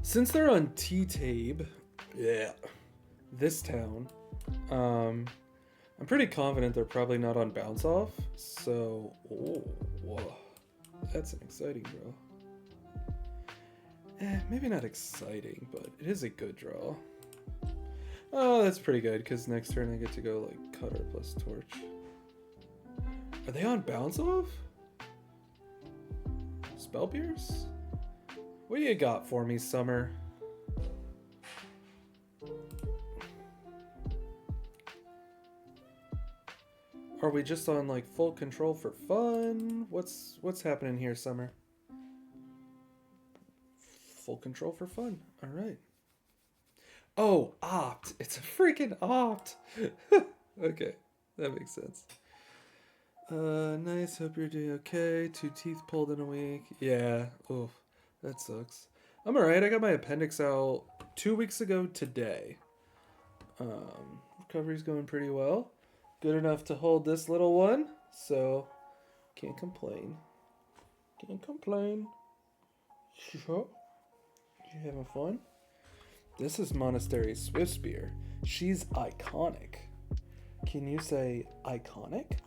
Since they're on T-Tabe, yeah, this town, I'm pretty confident they're probably not on Bounce Off, so, oh, whoa, that's an exciting draw. Maybe not exciting, but it is a good draw. Oh, that's pretty good, because next turn I get to go, like, Cutter plus Torch. Are they on Bounce Off? Spell Pierce? What do you got for me, Summer? Are we just on, like, full control for fun? What's happening here, Summer? Full control for fun. All right. Oh, opt. It's a freaking opt. Okay, that makes sense. Nice. Hope you're doing okay. 2 teeth pulled in a week. Yeah. Oof. That sucks. I'm alright. I got my appendix out 2 weeks ago today. Recovery's going pretty well. Good enough to hold this little one. So, can't complain. Can't complain. Sure. You having fun? This is Monastery Swift Spear. She's iconic. Can you say iconic?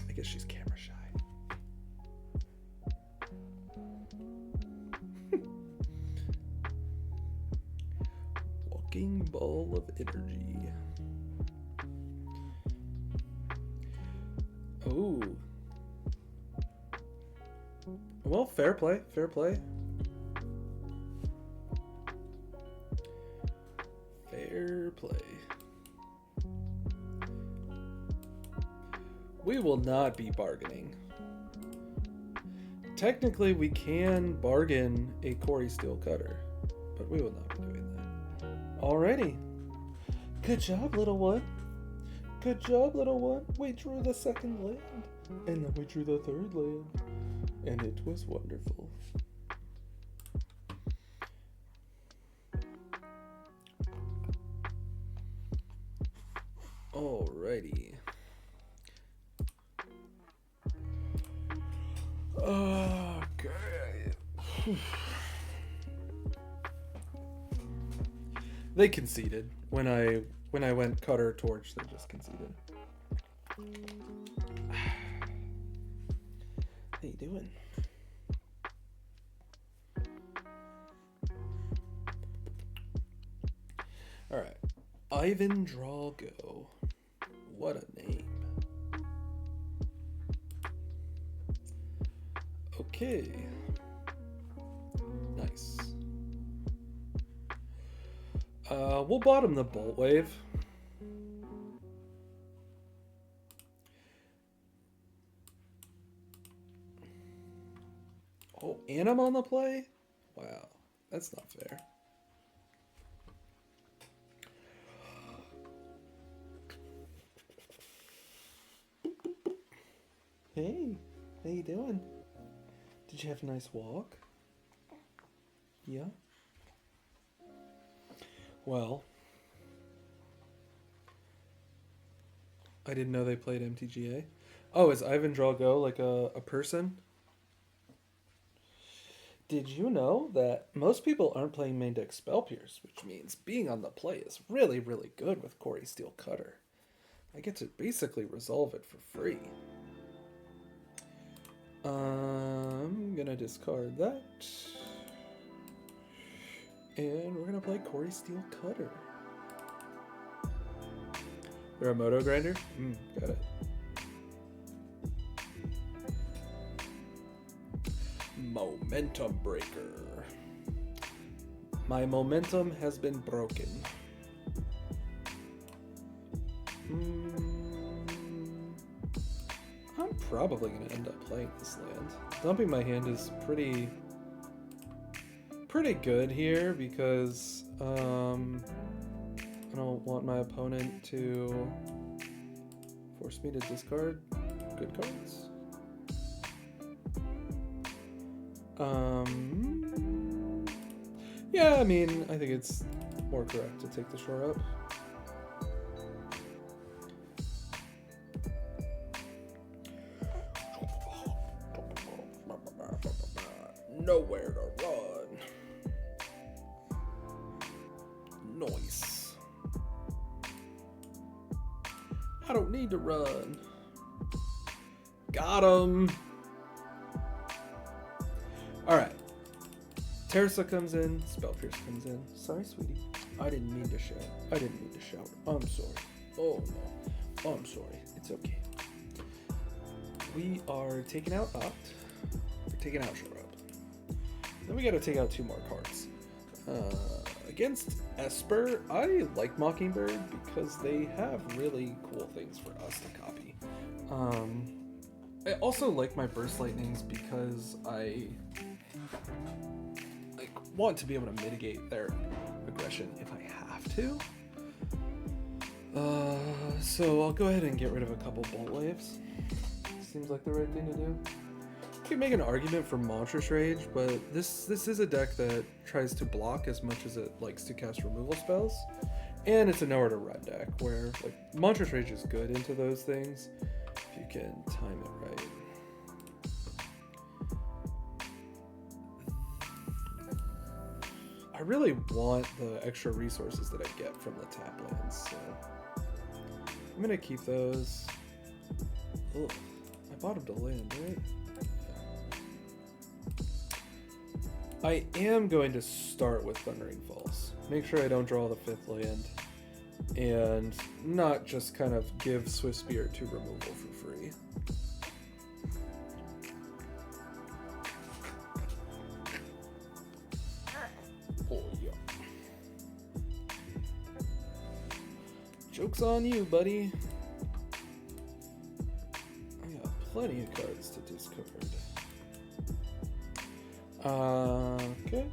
I guess she's camera shy. Walking ball of energy. Oh. Well, fair play. Fair play. Fair play. We will not be bargaining. Technically, we can bargain a Cori-Steel Cutter, but we will not be doing that. Alrighty. Good job, little one. Good job, little one. We drew the second land, and then we drew the third land, and it was wonderful. Alrighty. Okay. They conceded when I went Cutter Torch. They just conceded. How you doing? All right, Ivan Drago. What a name. Okay. Nice. We'll bottom the Bolt Wave. Oh, and I'm on the play? Wow, that's not fair. Hey, how you doing? Did you have a nice walk? Yeah? Well, I didn't know they played MTGA. Oh, is Ivan Drago like a person? Did you know that most people aren't playing main deck Spell Pierce, which means being on the play is really, really good with Cori-Steel Cutter. I get to basically resolve it for free. gonna discard that. And we're gonna play Cori-Steel Cutter. You're a Moto Grinder? Got it. Momentum Breaker. My momentum has been broken. I'm probably going to end up playing this land. Dumping my hand is pretty good here because I don't want my opponent to force me to discard good cards. Yeah, I mean, I think it's more correct to take the shore up. Nowhere to run. Nice. I don't need to run. Got him. Alright. Teresa comes in. Spell Pierce comes in. Sorry, sweetie. I didn't mean to shout. I didn't mean to shout. I'm sorry. Oh, no. I'm sorry. It's okay. We are taking out Opt. We're taking out Shore Up. Then we gotta take out 2 more cards. Against Esper, I like Mockingbird because they have really cool things for us to copy. I also like my Burst Lightnings because I want to be able to mitigate their aggression if I have to. So I'll go ahead and get rid of a couple Bolt Waves. Seems like the right thing to do. You can make an argument for Monstrous Rage, but this is a deck that tries to block as much as it likes to cast removal spells. And it's a nowhere to run deck where like Monstrous Rage is good into those things if you can time it right. I really want the extra resources that I get from the tap lands, so I'm gonna keep those. Ugh, I bought him to land, right? Yeah. I am going to start with Thundering Falls. Make sure I don't draw the 5th land, and not just kind of give Swift Spear to removal for free. Oh yeah. Joke's on you, buddy. I got plenty of cards to discard. Okay.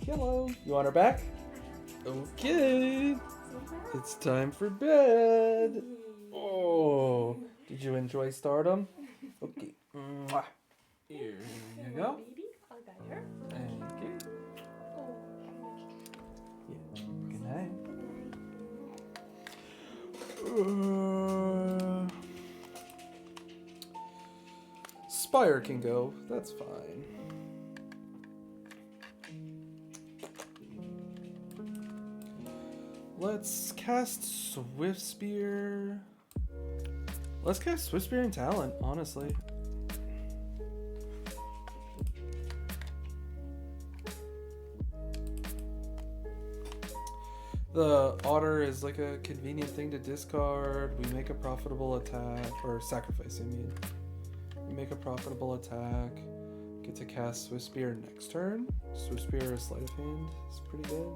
Hello. You want her back? Okay. It's time for bed. Oh, did you enjoy Stardom? Okay. Mwah. Here you go. Baby, I got her. Thank you. Oh. Yeah. Good night. Spire can go. That's fine. Let's cast Swift Spear. Let's cast Swift Spear and Talent, honestly. The Otter is like a convenient thing to discard. We make a profitable attack, or sacrifice, I mean. We make a profitable attack. Get to cast Swift Spear next turn. Swift Spear or Sleight of Hand is pretty good.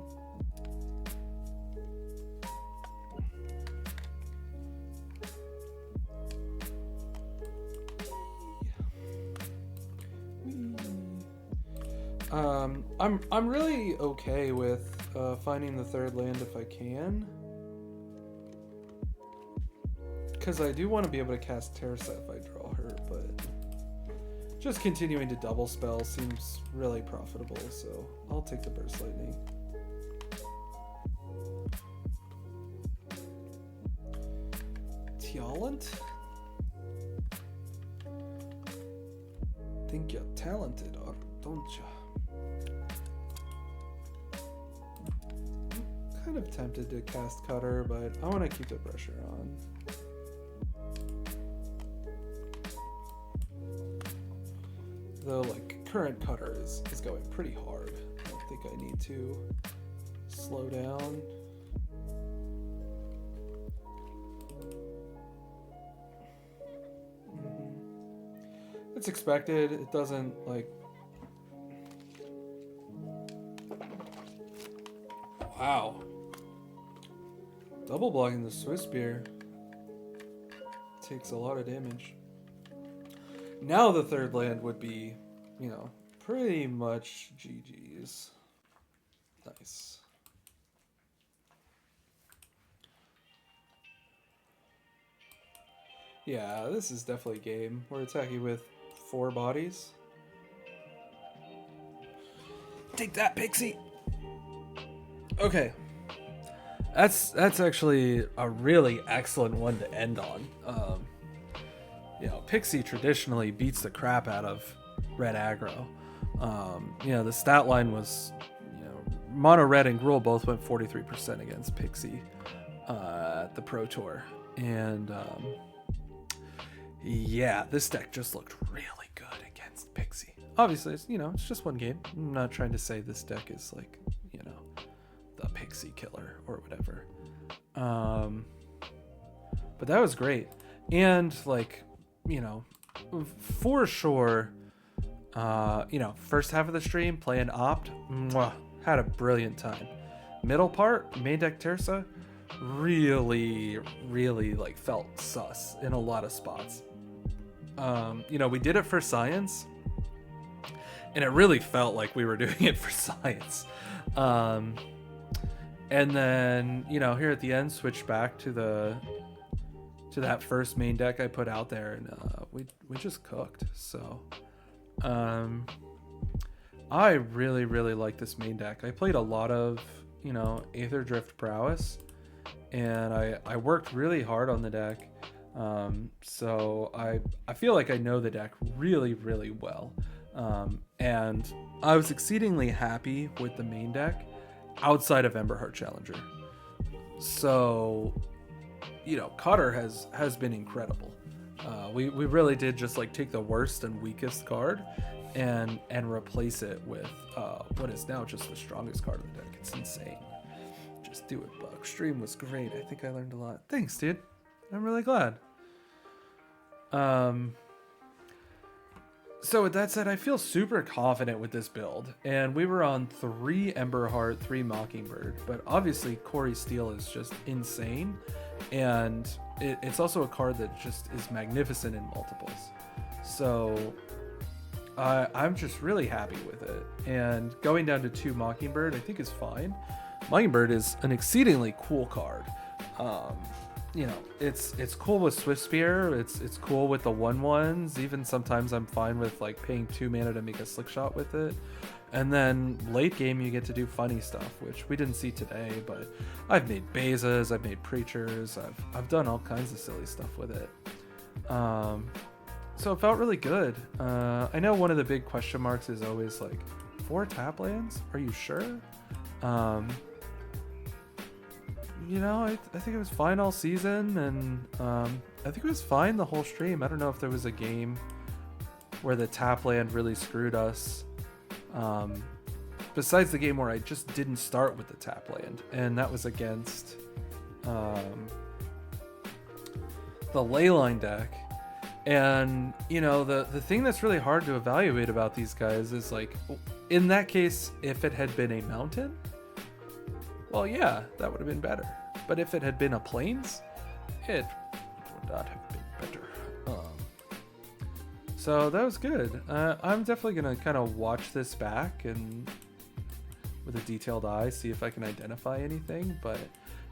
I'm really okay with finding the 3rd land if I can, because I do want to be able to cast Teresa if I draw her, but just continuing to double spell seems really profitable, so I'll take the Burst Lightning. Talent? Think you're talented, or don't you? Kind of tempted to cast Cutter, but I want to keep the pressure on. Though, like, current Cutter is going pretty hard. I think I need to slow down. It's expected. It doesn't, like... Wow. Double blocking the Swiss spear takes a lot of damage. Now the third land would be, you know, pretty much GG's. Nice. Yeah, this is definitely a game. We're attacking with 4 bodies. Take that, Pixie! Okay. That's actually a really excellent one to end on. You know, Pixie traditionally beats the crap out of red aggro. You know, the stat line was, you know, mono red and Gruul both went 43% against Pixie at the Pro Tour. And yeah, this deck just looked really good against Pixie. Obviously, it's, you know, it's just one game. I'm not trying to say this deck is like, you know, the Pixie killer or whatever. But that was great. And like, you know, for sure, you know, first half of the stream playing Opt, had a brilliant time. Middle part, main deck Terza, really like felt sus in a lot of spots. You know, we did it for science, and it really felt like we were doing it for science. And then, you know, here at the end, switched back to that first main deck I put out there, and we just cooked. So I really like this main deck. I played a lot of, you know, Aether Prowess, and I worked really hard on the deck. So I feel like I know the deck really well. And I was exceedingly happy with the main deck outside of Emberheart Challenger. So, you know, Cutter has been incredible. We really did just like take the worst and weakest card and replace it with what is now just the strongest card of the deck. It's insane. Just do it, Buck. Stream was great. I think I learned a lot. Thanks, dude. I'm really glad. So with that said, I feel super confident with this build, and we were on 3 Emberheart, 3 Mockingbird, but obviously Cori-Steel is just insane, and it's also a card that just is magnificent in multiples. So I'm just really happy with it, and going down to 2 Mockingbird I think is fine. Mockingbird is an exceedingly cool card. You know, it's cool with Swift Spear, it's cool with the 1/1s, even sometimes I'm fine with like paying 2 mana to make a slick shot with it. And then late game you get to do funny stuff, which we didn't see today, but I've made Bezas, I've made Preachers, I've done all kinds of silly stuff with it. So it felt really good. I know one of the big question marks is always like, 4 tap lands? Are you sure? You know, I think it was fine all season, and I think it was fine the whole stream. I don't know if there was a game where the tap land really screwed us. Besides the game where I just didn't start with the tap land, and that was against the Leyline deck. And, you know, the thing that's really hard to evaluate about these guys is, like, in that case, if it had been a mountain, well, yeah, that would have been better. But if it had been a plains, it would not have been better. So that was good. I'm definitely going to kind of watch this back and with a detailed eye, see if I can identify anything. But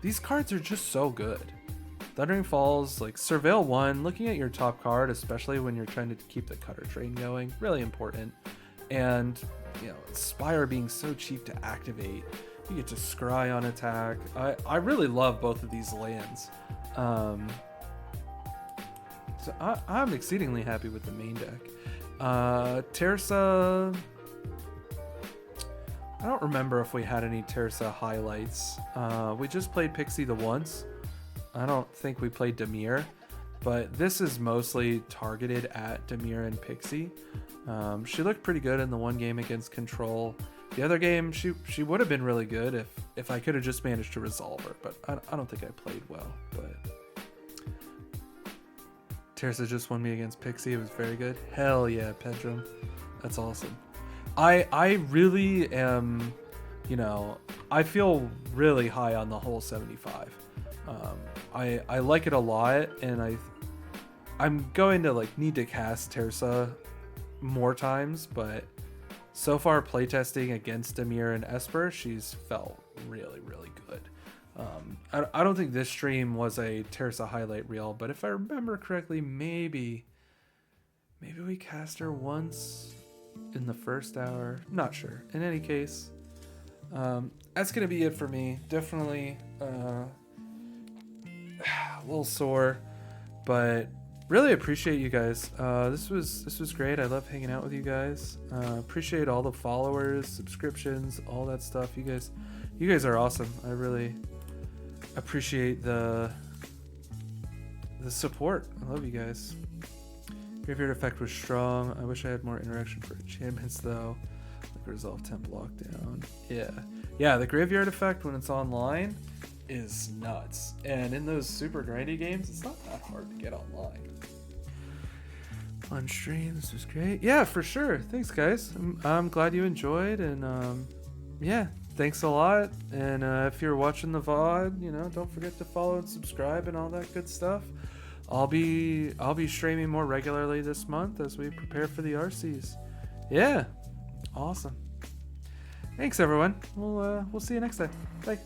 these cards are just so good. Thundering Falls, like Surveil 1, looking at your top card, especially when you're trying to keep the Cutter train going, really important. And, you know, Spire being so cheap to activate. You get to scry on attack. I really love both of these lands. So I'm exceedingly happy with the main deck. Terza, I don't remember if we had any Terza highlights. We just played Pixie the once. I don't think we played Dimir. but this is mostly targeted at Demir and Pixie. She looked pretty good in the one game against Control. The other game, she would have been really good if I could have just managed to resolve her, but I don't think I played well. But Terza just won me against Pixie. It was very good. Hell yeah, Pedram. That's awesome. I really am, you know, I feel really high on the whole 75. I like it a lot, and I'm going to like need to cast Terza more times, but so far playtesting against Demir and Esper, she's felt really, really good. I don't think this stream was a Terza highlight reel, but if I remember correctly, maybe we cast her once in the first hour. Not sure. In any case, that's gonna be it for me. Definitely a little sore, but really appreciate you guys. This was great. I love hanging out with you guys. Appreciate all the followers, subscriptions, all that stuff. You guys are awesome. I really appreciate the support. I love you guys. Graveyard effect was strong. I wish I had more interaction for enchantments though. Like resolve temp lockdown. Yeah, the graveyard effect when it's online is nuts, and in those super grindy games it's not that hard to get online. On stream, this was great. Yeah, for sure. Thanks guys. I'm glad you enjoyed, and yeah, thanks a lot. And if you're watching the VOD, you know, don't forget to follow and subscribe and all that good stuff. I'll be streaming more regularly this month as we prepare for the RCs. Yeah, awesome. Thanks everyone. We'll see you next time. Bye.